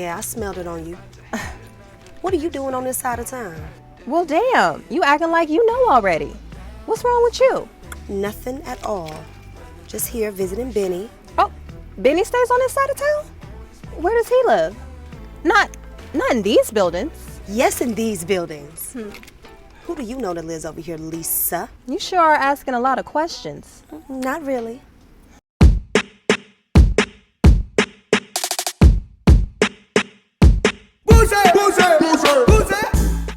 Yeah, I smelled it on you. What are you doing on this side of town? Well, damn, you acting like you know already. What's wrong with you? Nothing at all. Just here visiting Benny. Oh, Benny stays on this side of town? Where does he live? Not in these buildings. Yes, in these buildings. Who do you know that lives over here, Lisa? You sure are asking a lot of questions. Not really.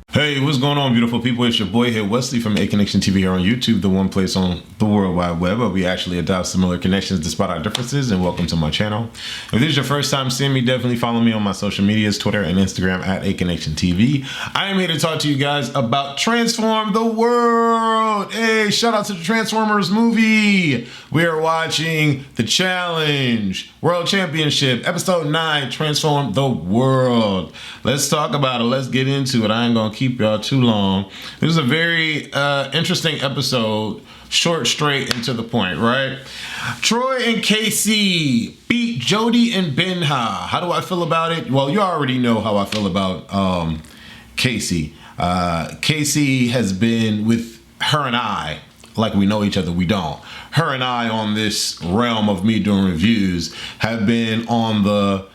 Hey, what's going on, beautiful people? It's your boy here, Wesley from ACONNECTIONTV here on YouTube, the one place on the World Wide Web where we actually adopt similar connections despite our differences, and welcome to my channel. If this is your first time seeing me, definitely follow me on my social medias, Twitter and Instagram at ACONNECTIONTV. I am here to talk to you guys about Transform the World. Hey, shout out to the Transformers movie. We are watching The Challenge World Championship, Episode 9, Transform the World. Let's talk about it. Let's get into it. I ain't gonna keep y'all too long. This is a very interesting episode, short, straight, and to the point, right? Troy and Kaycee beat Jody and Benha. How do I feel about it? Well, you already know how I feel about Kaycee. Kaycee has been with her and I, like we know each other, we don't. Her and I on this realm of me doing reviews have been on the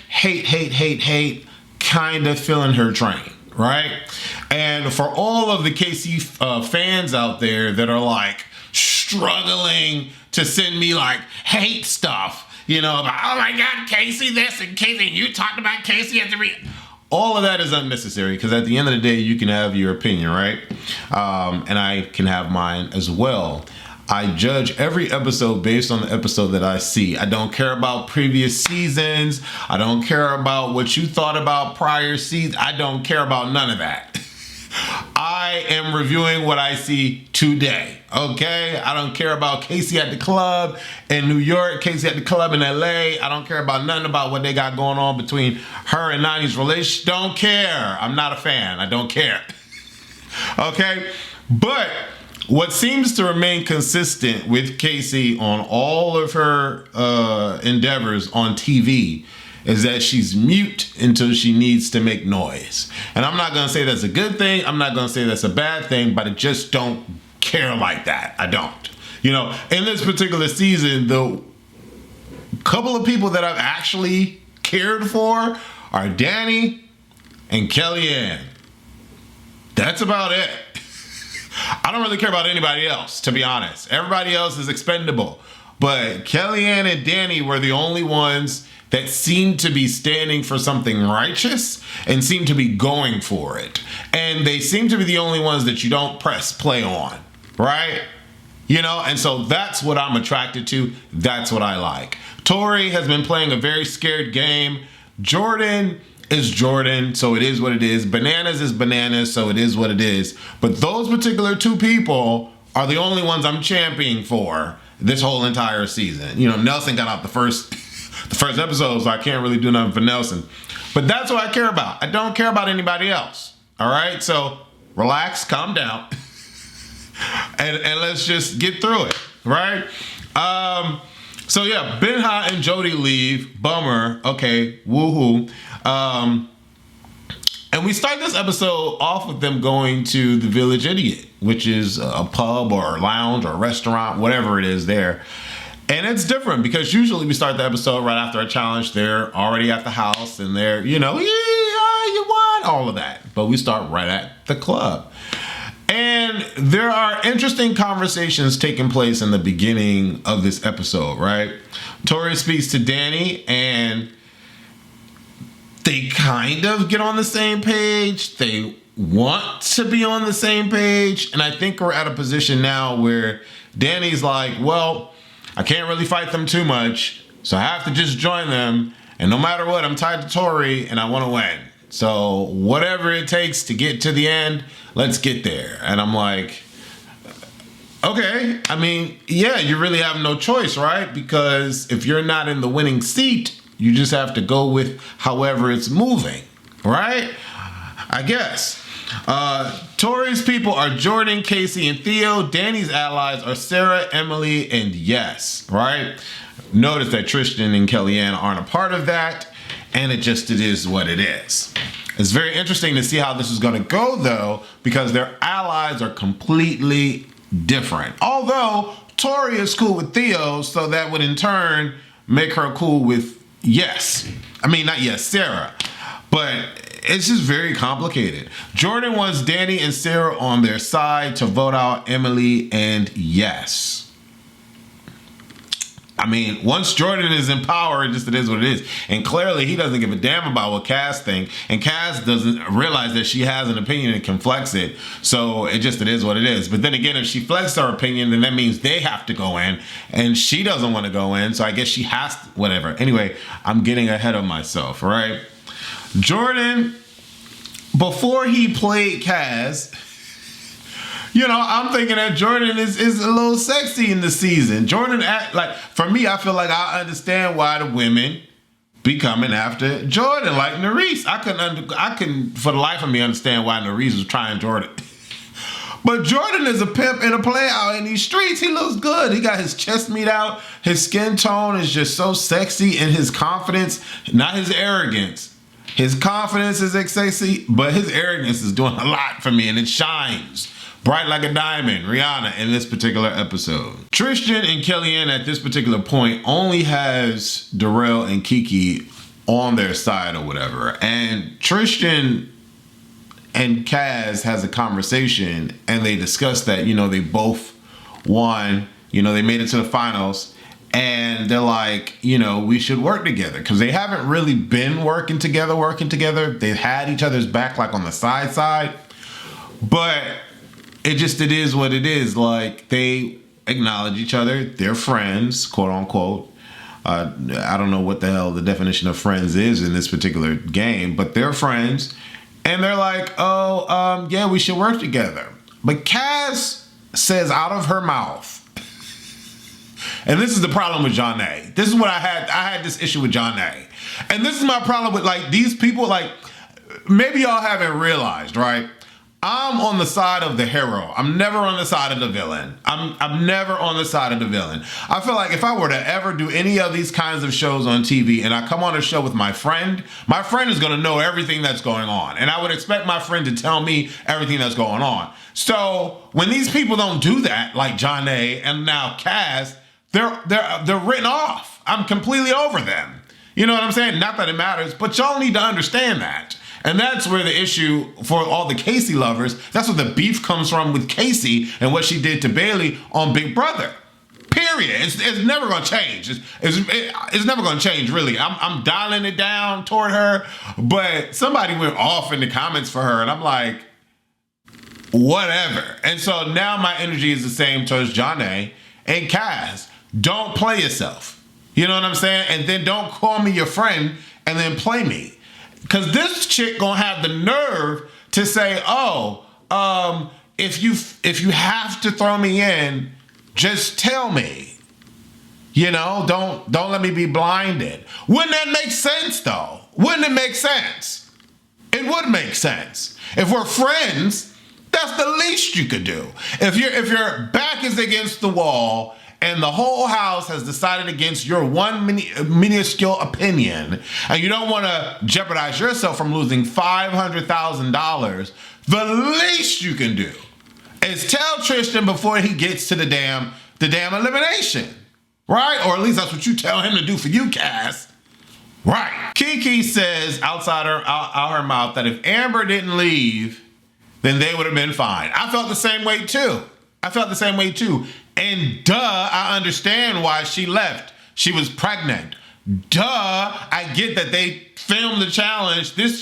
hate, kind of feeling her train, right? And for all of the Kaycee fans out there that are like struggling to send me like hate stuff, you know, about, oh my God, Kaycee this and Kaycee, you talked about Kaycee at the all of that is unnecessary, because at the end of the day, you can have your opinion, right? And I can have mine as well. I judge every episode based on the episode that I see. I don't care about previous seasons. I don't care about what you thought about prior seasons. I don't care about none of that. I am reviewing what I see today, okay? I don't care about Kaycee at the club in New York, Kaycee at the club in LA. I don't care about nothing about what they got going on between her and Nani's relationship. Don't care. I'm not a fan. I don't care. Okay? But what seems to remain consistent with Kaycee on all of her endeavors on TV is that she's mute until she needs to make noise. And I'm not gonna say that's a good thing. I'm not gonna say that's a bad thing, but I just don't care like that. I don't. You know, in this particular season, the couple of people that I've actually cared for are Danny and Kellyanne. That's about it. I don't really care about anybody else, to be honest. Everybody else is expendable. But Kellyanne and Danny were the only ones that seemed to be standing for something righteous and seemed to be going for it. And they seem to be the only ones that you don't press play on, right? You know, and so that's what I'm attracted to. That's what I like. Tori has been playing a very scared game. Jordan is Jordan, so it is what it is. Bananas is bananas, so it is what it is. But those particular two people are the only ones I'm championing for this whole entire season. You know, Nelson got out the first episode, so I can't really do nothing for Nelson. But that's what I care about. I don't care about anybody else. All right, so relax, calm down, and let's just get through it, right? So yeah, Benha and Jody leave. Bummer. Okay, woohoo. And we start this episode off with them going to the Village Idiot, which is a pub or a lounge or a restaurant, whatever it is there. And it's different because usually we start the episode right after a challenge. They're already at the house and they're, you know, yeah, you won, all of that. But we start right at the club. And there are interesting conversations taking place in the beginning of this episode, right? Tori speaks to Danny and they kind of get on the same page. They want to be on the same page. And I think we're at a position now where Danny's like, well, I can't really fight them too much, so I have to just join them. And no matter what, I'm tied to Tori and I want to win. So whatever it takes to get to the end, let's get there. And I'm like, okay, I mean, yeah, you really have no choice, right? Because if you're not in the winning seat, you just have to go with however it's moving, right? I guess. Tori's people are Jordan, Kaycee, and Theo. Danny's allies are Sarah, Emily, and Yes, right? Notice that Tristan and Kellyanne aren't a part of that. and it is what it is. It's very interesting to see how this is going to go, though, because their allies are completely different. Although Tori is cool with Theo, so that would in turn make her cool with Sarah. But it's just very complicated. Jordan wants Danny and Sarah on their side to vote out Emily and Yes. I mean, once Jordan is in power, it is what it is. And clearly, he doesn't give a damn about what Kaz thinks. And Kaz doesn't realize that she has an opinion and can flex it. So it is what it is. But then again, if she flexes her opinion, then that means they have to go in. And she doesn't want to go in. So I guess she has to, whatever. Anyway, I'm getting ahead of myself, right? Jordan, before he played Kaz, I'm thinking that Jordan is a little sexy in the season. Jordan, for me, I feel like I understand why the women be coming after Jordan, like Nerese. I couldn't for the life of me understand why Nerese was trying Jordan. But Jordan is a pimp and a play out in these streets. He looks good. He got his chest meat out. His skin tone is just so sexy, and his confidence, not his arrogance. His confidence is sexy, but his arrogance is doing a lot for me, and it shines bright like a diamond. Rihanna in this particular episode. Tristan and Kellyanne at this particular point only has Darrell and Kiki on their side or whatever. And Tristan and Kaz has a conversation and they discuss that, they both won, they made it to the finals. And they're like, we should work together because they haven't really been working together. They've had each other's back like on the side. But it is what it is. Like, they acknowledge each other. They're friends, quote unquote. I don't know what the hell the definition of friends is in this particular game, but they're friends. And they're like, yeah, we should work together. But Kaz says out of her mouth, and this is the problem with Janae. This is what I had this issue with Janae. And this is my problem with these people, maybe y'all haven't realized, right? I'm on the side of the hero. I'm never on the side of the villain. I'm never on the side of the villain. I feel like if I were to ever do any of these kinds of shows on TV and I come on a show with my friend is going to know everything that's going on. And I would expect my friend to tell me everything that's going on. So when these people don't do that, like Janae and now Kaz, they're written off. I'm completely over them. You know what I'm saying? Not that it matters, but y'all need to understand that. And that's where the issue for all the Kaycee lovers, that's where the beef comes from with Kaycee and what she did to Bailey on Big Brother. Period. It's never going to change. It's never going to change, really. I'm dialing it down toward her, but somebody went off in the comments for her, and I'm like, whatever. And so now my energy is the same towards Janae and Kaz. Don't play yourself. You know what I'm saying? And then don't call me your friend and then play me. Because this chick gonna have the nerve to say, if you have to throw me in, just tell me. Don't let me be blinded. Wouldn't that make sense, though? Wouldn't it make sense? It would make sense. If we're friends, that's the least you could do. If your back is against the wall and the whole house has decided against your one minuscule opinion, and you don't want to jeopardize yourself from losing $500,000, the least you can do is tell Tristan before he gets to the damn elimination, right? Or at least that's what you tell him to do for you, Kaz. Right. Kiki says out her mouth that if Amber didn't leave, then they would have been fine. I felt the same way too. And duh, I understand why she left. She was pregnant. Duh, I get that they filmed this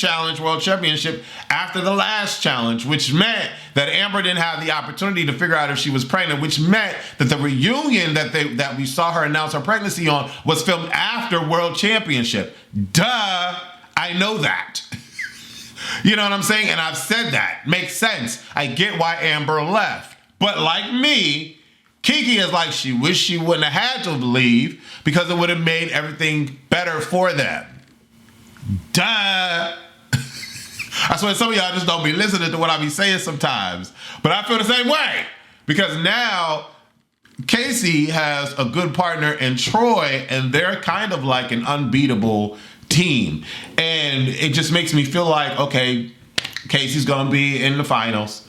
challenge, World Championship, after the last challenge, which meant that Amber didn't have the opportunity to figure out if she was pregnant, which meant that the reunion that we saw her announce her pregnancy on was filmed after World Championship. Duh, I know that. You know what I'm saying? And I've said that. Makes sense. I get why Amber left. But like me, Kiki is like, she wished she wouldn't have had to leave because it would have made everything better for them. Duh. I swear some of y'all just don't be listening to what I be saying sometimes. But I feel the same way. Because now Kaycee has a good partner in Troy, and they're kind of like an unbeatable team. And it just makes me feel like, okay, Kaycee's gonna be in the finals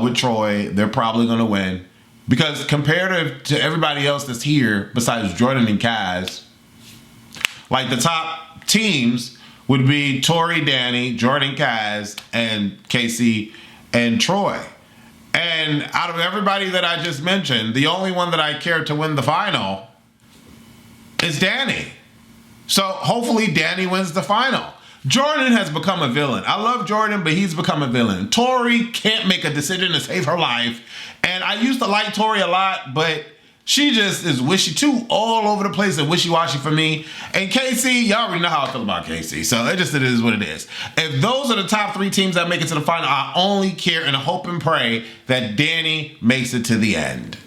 with Troy. They're probably gonna win. Because compared to everybody else that's here, besides Jordan and Kaz, like the top teams would be Tori, Danny, Jordan, Kaz, and Kaycee and Troy. And out of everybody that I just mentioned, the only one that I care to win the final is Danny. So hopefully Danny wins the final. Jordan has become a villain. I love Jordan, but he's become a villain. Tori can't make a decision to save her life. And I used to like Tori a lot, but she just is too all over the place and wishy-washy for me. And Kaycee, y'all already know how I feel about Kaycee. So it is what it is. If those are the top 3 teams that make it to the final, I only care and hope and pray that Danny makes it to the end.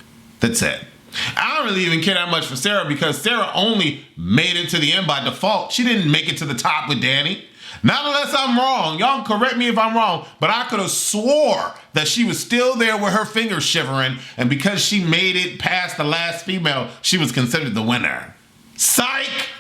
That's it. I don't really even care that much for Sarah because Sarah only made it to the end by default. She didn't make it to the top with Danny. Not unless I'm wrong. Y'all correct me if I'm wrong, but I could have swore that she was still there with her fingers shivering, and because she made it past the last female, she was considered the winner. Psych!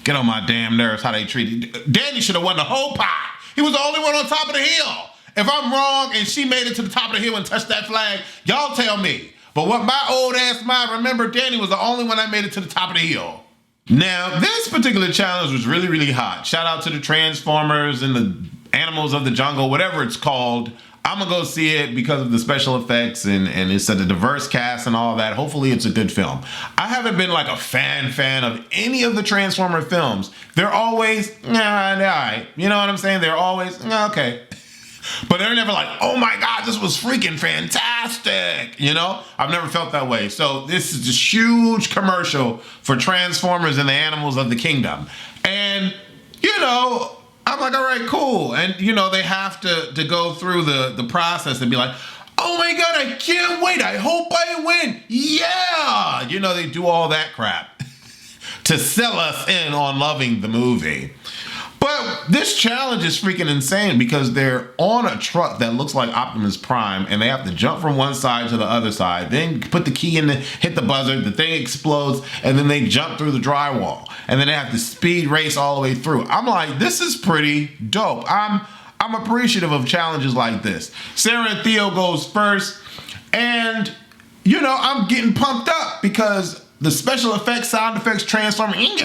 Get on my damn nerves how they treated. Danny should have won the whole pot. He was the only one on top of the hill. If I'm wrong and she made it to the top of the hill and touched that flag, y'all tell me. But what my old ass mind remember, Danny was the only one that made it to the top of the hill. Now, this particular challenge was really, really hot. Shout out to the Transformers and the Animals of the Jungle, whatever it's called. I'm gonna go see it because of the special effects and it's a diverse cast and all that. Hopefully it's a good film. I haven't been like a fan of any of the Transformer films. They're always, nah, you know what I'm saying? They're always, okay. But they're never like, oh my God, this was freaking fantastic. You know, I've never felt that way. So this is this huge commercial for Transformers and the Animals of the Kingdom. And, you know, I'm like, all right, cool. And, you know, they have to go through the process and be like, oh my God, I can't wait. I hope I win. Yeah. You know, they do all that crap to sell us in on loving the movie. But this challenge is freaking insane because they're on a truck that looks like Optimus Prime and they have to jump from one side to the other side, then put the key in, hit the buzzer, the thing explodes, and then they jump through the drywall. And then they have to speed race all the way through. I'm like, this is pretty dope. I'm appreciative of challenges like this. Sarah and Theo goes first, and you know, I'm getting pumped up because the special effects, sound effects, transforming is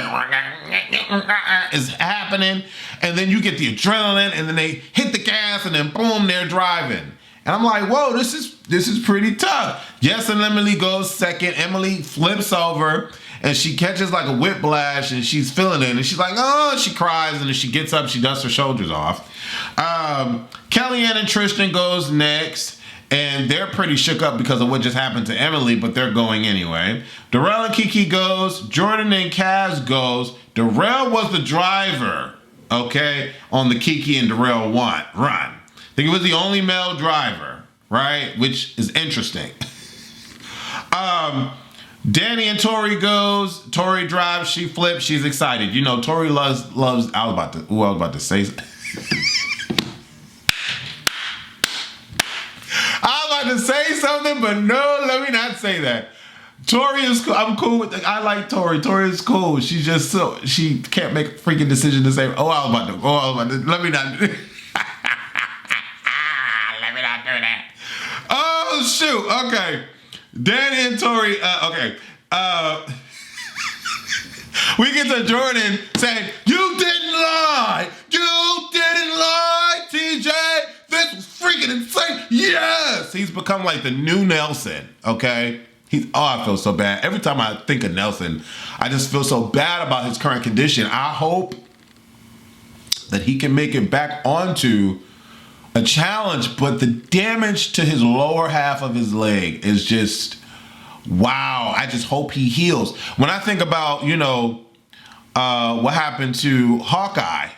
happening, and then you get the adrenaline, and then they hit the gas, and then boom, they're driving. And I'm like, whoa, this is pretty tough. Yes, and Emily goes second. Emily flips over, and she catches like a whiplash, and she's feeling it, and she's like, oh, she cries, and then she gets up, she dusts her shoulders off. Kellyanne and Tristan goes next. And they're pretty shook up because of what just happened to Emily, but they're going anyway. Darrell and Kiki goes. Jordan and Kaz goes. Darrell was the driver, okay, on the Kiki and Darrell run. I think it was the only male driver, right? Which is interesting. Danny and Tori goes. Tori drives. She flips. She's excited. You know, Tori loves. I was about to say. To say something, but no, let me not say that. Tori is cool. I'm cool with I like Tori. Tori is cool. She's just she can't make a freaking decision to say, let me not let me not do that. Oh shoot. Okay. Danny and Tori, okay. We get to Jordan saying, you didn't lie, TJ. This was freaking insane. Yes! He's become like the new Nelson, okay? I feel so bad. Every time I think of Nelson, I just feel so bad about his current condition. I hope that he can make it back onto a challenge, but the damage to his lower half of his leg is just, wow. I just hope he heals. When I think about, you know, what happened to Hawkeye,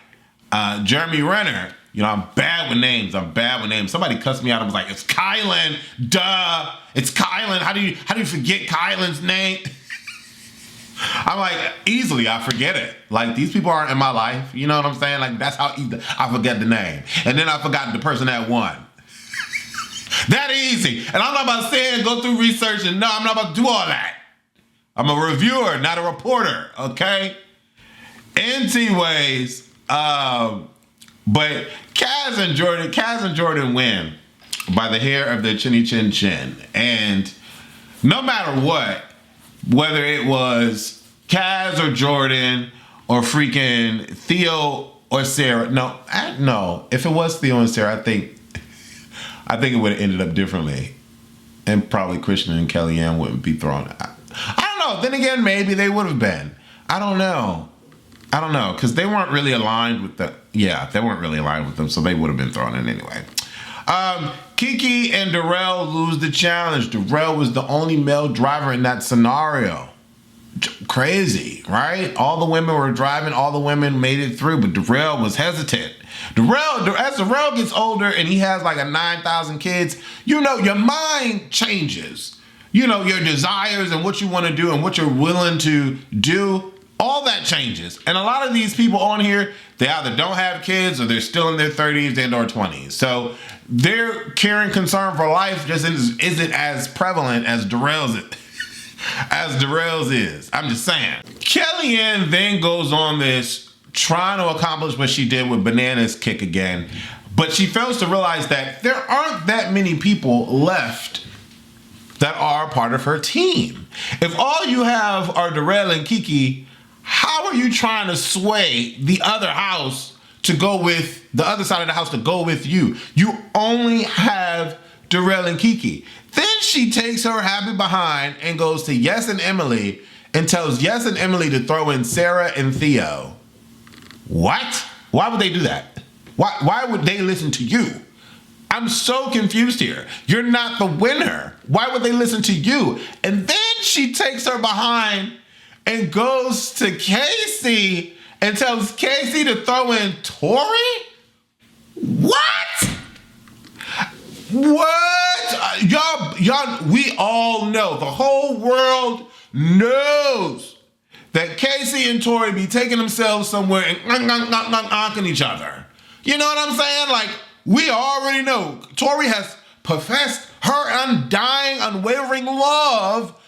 Jeremy Renner, you know, I'm bad with names. Somebody cussed me out and was like, it's Kylan, duh. It's Kylan. How do you forget Kylan's name? I'm like, easily, I forget it. Like, these people aren't in my life. You know what I'm saying? Like, that's how easy I forget the name. And then I forgot the person that won. That easy. And I'm not about to say and go through research and no, I'm not about to do all that. I'm a reviewer, not a reporter, okay? NT ways. But Kaz and Jordan win by the hair of their chinny chin chin. And no matter what, whether it was Kaz or Jordan or freaking Theo or Sarah, no, if it was Theo and Sarah, I think it would have ended up differently. And probably Christian and Kellyanne wouldn't be thrown out. I don't know. Then again, maybe they would have been. I don't know. Because they weren't really aligned with they weren't really aligned with them, so they would have been thrown in anyway. Kiki and Darrell lose the challenge. Darrell was the only male driver in that scenario. Crazy, right? All the women were driving, all the women made it through, but Darrell was hesitant. As Darrell gets older and he has like 9,000 kids, your mind changes. Your desires and what you want to do and what you're willing to do, all that changes. And a lot of these people on here, they either don't have kids or they're still in their 30s and or 20s. So their care and concern for life just isn't as prevalent as Darrell's is. I'm just saying. Kellyanne then goes on this trying to accomplish what she did with Banana's kick again, but she fails to realize that there aren't that many people left that are part of her team. If all you have are Darrell and Kiki, how are you trying to sway the other house to go with the other side of the house to go with you? You only have Darrell and Kiki. Then she takes her happy behind and goes to Yes and Emily and tells Yes and Emily to throw in Sarah and Theo. What? Why would they do that? Why would they listen to you? I'm so confused here. You're not the winner. Why would they listen to you? And then she takes her behind and goes to Kaycee and tells Kaycee to throw in Tori? What? Y'all, we all know, the whole world knows that Kaycee and Tori be taking themselves somewhere and knocking each other. You know what I'm saying? Like, we already know. Tori has professed her undying, unwavering love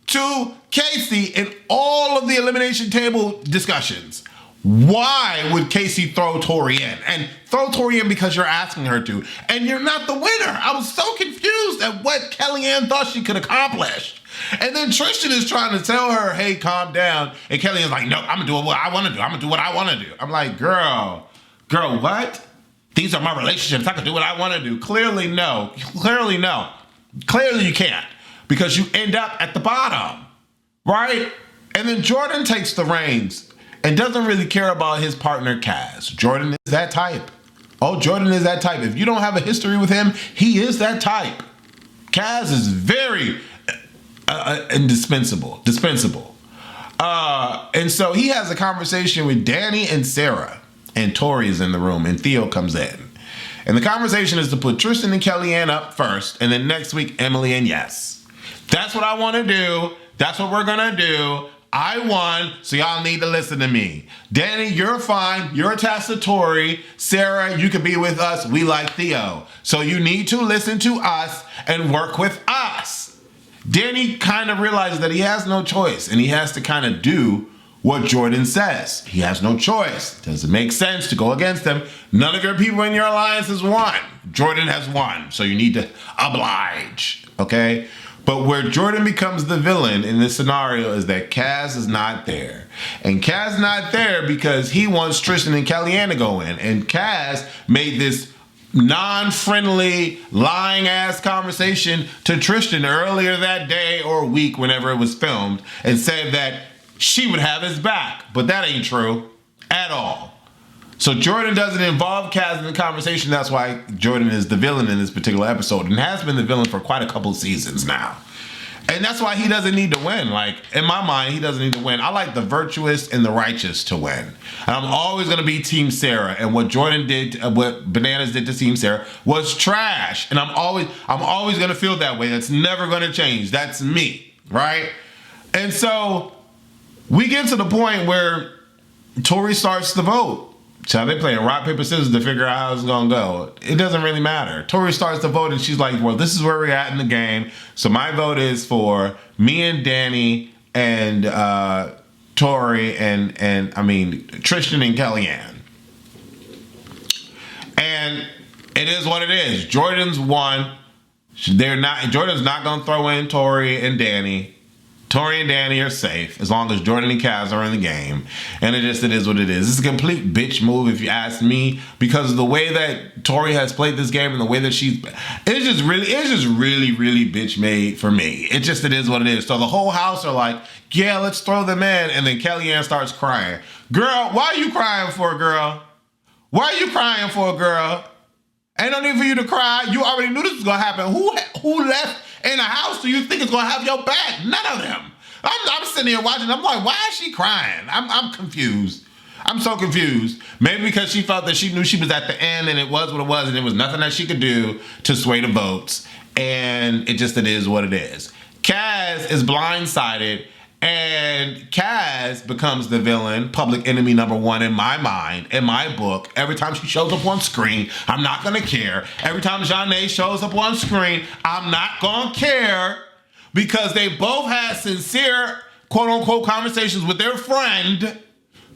to Kaycee in all of the elimination table discussions. Why would Kaycee throw Tori in? And throw Tori in because you're asking her to. And you're not the winner. I was so confused at what Kellyanne thought she could accomplish. And then Tristan is trying to tell her, hey, calm down. And Kellyanne's like, no, I'm going to do what I want to do. I'm going to do what I want to do. I'm like, girl, what? These are my relationships. I can do what I want to do. Clearly, no. Clearly you can't. Because you end up at the bottom. Right? And then Jordan takes the reins and doesn't really care about his partner, Kaz. Jordan is that type. Oh, Jordan is that type. If you don't have a history with him, he is that type. Kaz is very dispensable. And so he has a conversation with Danny and Sarah. And Tori is in the room, and Theo comes in. And the conversation is to put Tristan and Kellyanne up first, and then next week, Emily and Yes. That's what I want to do. That's what we're going to do. I won, so y'all need to listen to me. Danny, you're fine. You're attached to Tori. Sarah, you can be with us. We like Theo. So you need to listen to us and work with us. Danny kind of realizes that he has no choice, and he has to kind of do what Jordan says. He has no choice. Doesn't make sense to go against them. None of your people in your alliance has won. Jordan has won, so you need to oblige, okay? But where Jordan becomes the villain in this scenario is that Kaz is not there. And Kaz not there because he wants Tristan and Kellyanne to go in. And Kaz made this non-friendly, lying-ass conversation to Tristan earlier that day or week whenever it was filmed and said that she would have his back. But that ain't true at all. So Jordan doesn't involve Kaz in the conversation. That's why Jordan is the villain in this particular episode and has been the villain for quite a couple of seasons now. And that's why he doesn't need to win. Like, in my mind, he doesn't need to win. I like the virtuous and the righteous to win. And I'm always going to be Team Sarah. And what Jordan did, what Bananas did to Team Sarah was trash. And I'm always going to feel that way. That's never going to change. That's me, right? And so we get to the point where Tori starts to vote. So they playing rock, paper, scissors to figure out how it's going to go. It doesn't really matter. Tori starts to vote and she's like, well, this is where we're at in the game. So my vote is for me and Danny and Tori and Tristan and Kellyanne. And it is what it is. Jordan's won. Jordan's not gonna throw in Tori and Danny. Tori and Danny are safe as long as Jordan and Kaz are in the game. And it is what it is. This is a complete bitch move if you ask me, because of the way that Tori has played this game and the way that it's just really, really bitch made for me. It is what it is. So the whole house are like, yeah, let's throw them in. And then Kellyanne starts crying. Girl, why are you crying for, girl? Why are you crying for, girl? Ain't no need for you to cry. You already knew this was gonna happen. Who left in the house do you think is gonna have your back? None of them. I'm sitting here watching. I'm like, why is she crying? I'm confused. I'm so confused. Maybe because she felt that she knew she was at the end and it was what it was and there was nothing that she could do to sway the votes. And it is what it is. Kaz is blindsided. And Kaz becomes the villain, public enemy number one in my mind, in my book. Every time she shows up on screen, I'm not gonna care. Every time Janae shows up on screen, I'm not gonna care, because they both had sincere, quote unquote, conversations with their friend,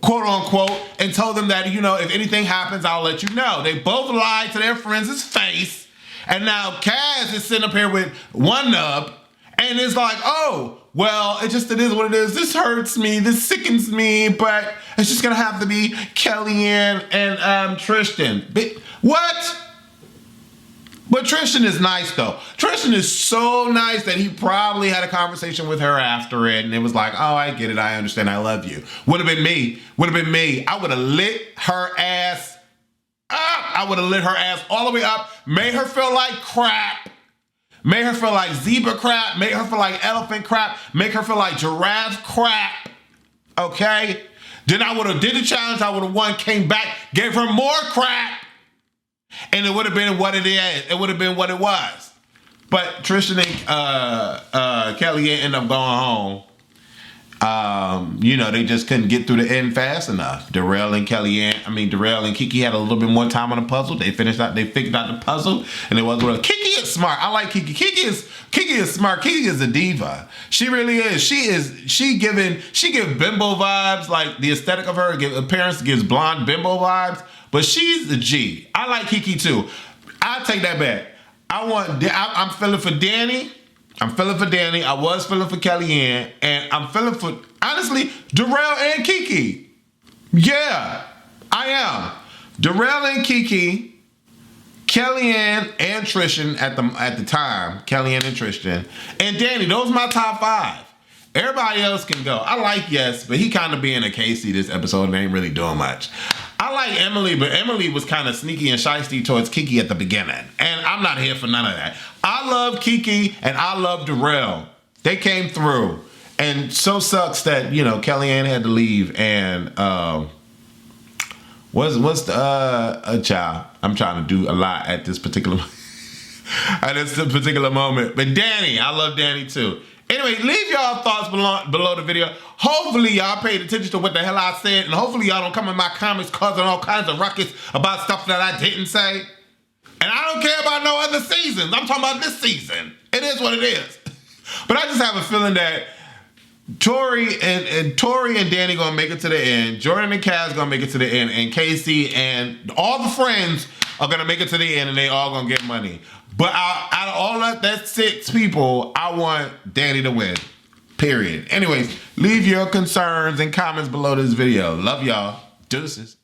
quote unquote, and told them that, if anything happens, I'll let you know. They both lied to their friends' face. And now Kaz is sitting up here with one nub, and it's like, oh, well, it is what it is. This hurts me. This sickens me. But it's just going to have to be Kellyanne and Tristan. What? But Tristan is nice, though. Tristan is so nice that he probably had a conversation with her after it. And it was like, oh, I get it. I understand. I love you. Would have been me. I would have lit her ass up. I would have lit her ass all the way up. Made her feel like crap. Made her feel like zebra crap. Made her feel like elephant crap. Make her feel like giraffe crap. Okay? Then I would have did the challenge. I would have won, came back, gave her more crap. And it would have been what it is. It would have been what it was. But Tristan and Kelly ended up going home. They just couldn't get through the end fast enough. Darrell and Kiki had a little bit more time on the puzzle. They figured out the puzzle, and it was what Kiki is smart. I like Kiki. Kiki is smart. Kiki is a diva. She really is. She give bimbo vibes. Like the aesthetic of her appearance gives blonde bimbo vibes. But she's the G. I like Kiki too. I'll take that back. I'm feeling for Danny. I was feeling for Kellyanne, and I'm feeling for, honestly, Darrell and Kiki. Yeah, I am. Darrell and Kiki, Kellyanne and Tristan at the time. Kellyanne and Tristan. And Danny, those are my top 5. Everybody else can go. I like Yes, but he kind of being a Kaycee this episode and ain't really doing much. I like Emily, but Emily was kind of sneaky and shysty towards Kiki at the beginning. And I'm not here for none of that. I love Kiki and I love Darrell. They came through. And so sucks that, Kellyanne had to leave. And what's the child? I'm trying to do a lot at this particular moment. But Danny, I love Danny too. Anyway, leave y'all thoughts below the video. Hopefully y'all paid attention to what the hell I said, and hopefully y'all don't come in my comments causing all kinds of ruckus about stuff that I didn't say. And I don't care about no other seasons. I'm talking about this season. It is what it is. But I just have a feeling that Tori and Danny gonna make it to the end. Jordan and Kaz gonna make it to the end, and Kaycee and all the friends are gonna make it to the end, and they all gonna get money. But out of all that 6 people, I want Danny to win. Period. Anyways, leave your concerns and comments below this video. Love y'all. Deuces.